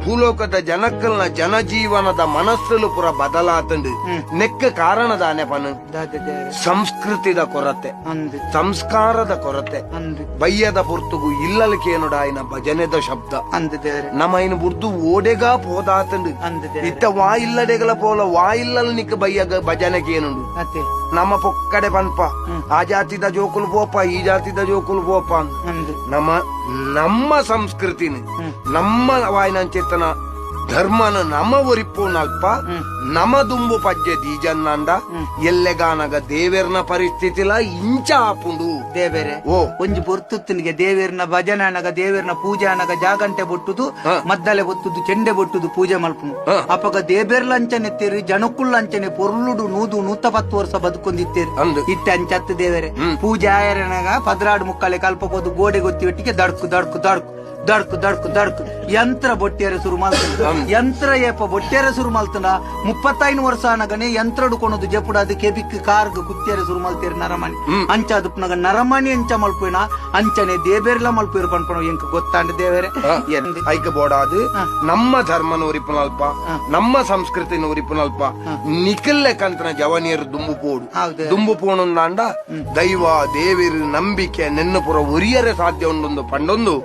ಭೂಲೋಕದ ಜನಕ್ಕಲ್ನ ಜನಜೀವನದ ಮನಸ್ಸಲು ಪುರ ಬದಲಾತಂಡು ನೆಕ್ಕ ಕಾರಣದಾನೆ ಪನ್ ಸಂಸ್ಕೃತಿದ ಕೊರತೆ ಸಂಸ್ಕಾರದ ಕೊರತೆ ಬಯ್ಯದ ಪುರ್ತುಗು ಇಲ್ಲಲಿಕೇನುಡಾಯಿನ ಭಜನೆದ ಶಬ್ದ ನಮೈನ ಬುರ್ದು ಓಡೆಗಾ ಪೋದಾತಂಡು ಇತ್ತ ವಾ ಇಲ್ಲಡೆಗಲ ಪೋಲ ವಾ ಇಲ್ಲಲ್ ನಿಕ್ಕ ಬಯ್ಯಗ ಭಜನೆಗೇನುಂಡು ನಮ್ಮ ಪೊಕ್ಕಡೆ ಪನ್ಪ ಆ ಜಾತಿದ ಜೋಕುಲು ಪೋಪ ಈ ಜಾತಿದ ಜೋಕುಲು ಪೋಪ ನಮ್ಮ ಸಂಸ್ಕೃತಿನ ನಮ್ಮ ವಾಯಿನಂಚೆತ್ತನ ಧರ್ಮನ ನಮ್ಮ ಒರಿಪುನಲ್ಪ ನಮ ದುಂಬು ಪಜ್ಜೆ ದೀಜನ್ನಂಡ ಎಲ್ಲೆಗಾನಗ ದೇವೇರ್ನ ಪರಿಸ್ಥಿತಿಲ ಇಂಚ ಆಪುಂಡು ದೇವೇರೆ ಓ ಒಂಜಿ ಪೊರ್ತುತ್ತನಿಗೆ ದೇವೇರ್ನ ಭಜನೆ ಅನಗ ದೇವೇರ್ನ ಪೂಜೆ ಅನಗ ಜಾಗಂಟೆ ಬೊಟ್ಟುದು ಮದ್ದಲೆ ಬೊತ್ತುದು ಚೆಂಡೆ ಬೊಟ್ಟುದು ಪೂಜೆ ಮಲ್ಪುನು ಅಪಗ ದೇಬೇರ್ಲ ಅಂಚನೆತ್ತೇರಿ ಜನಕ್ಕುಳ್ಳ ಅಂಚನೆ ಪೊರ್ಲುಡು 110 ವರ್ಷ ಬದುಕೊಂದಿತ್ತೇರಿ ಇತ್ತೆ ಅಂಚತ್ತು ದೇವೇರೆ ಪೂಜೆ ಆಯರನಾಗ ಪದ್ರಾಡು ಮುಕ್ಕಾಲೆ ಕಲ್ಪಬೋದು ಗೋಡೆ ಗೊತ್ತಿ ಒಟ್ಟಿಗೆ ದಡ್ಕು ದಡ್ಕು ದಡ್ಕು ದಡ್ಕು ದಡ್ಕು ದಡ್ಕು ಯಂತ್ರ ಬೊಟ್ಟೆರೆ ಶುರು ಮಲ್ತನ ಯಂತ್ರ ಏಪ ಬೊಟ್ಟೆರೆ ಶುರು ಮಲ್ತನ 35 ವರ್ಷ ಅನಗನೆ ಯಂತ್ರ ಡುಕೊಣದು ಜಪುಡದು ಕೆಬಿಕ್ ಕಾರ್ಗ್ ಕುತ್ತೇರೆ ಶುರು ಮಲ್ತೇರಿ ನರಮಣಿ ಅಂಚಾದುಪ್ನಗ ನರಮಣಿ ಅಂಚ ಮಲ್ಪೇನ ಅಂಚನೆ ದೇಬೇರ್ಲ ಮಲ್ಪೇರು ಪನ್ಪಣ ಎಂಕ ಗೊತ್ತಾಂಡ ದೇವೇರೆ ಐಕ ಬೋಡಾದು ನಮ್ಮ ಧರ್ಮನ ಉರಿಪುನಲ್ಪ ನಮ್ಮ ಸಂಸ್ಕೃತಿನ ಉರಿಪುನಲ್ಪ ನಿಖಿಲ್ಲೆ ಕಂತನ ಜವನಿಯರು ದುಂಬು ಪೋಣುಂದಾಂಡ ದೈವ ದೇವಿರು ನಂಬಿಕೆ ನೆನ್ನಪುರ ಒರಿಯರೆ ಸಾಧ್ಯ ಉಂಡೊಂದು ಪಂಡೊಂದು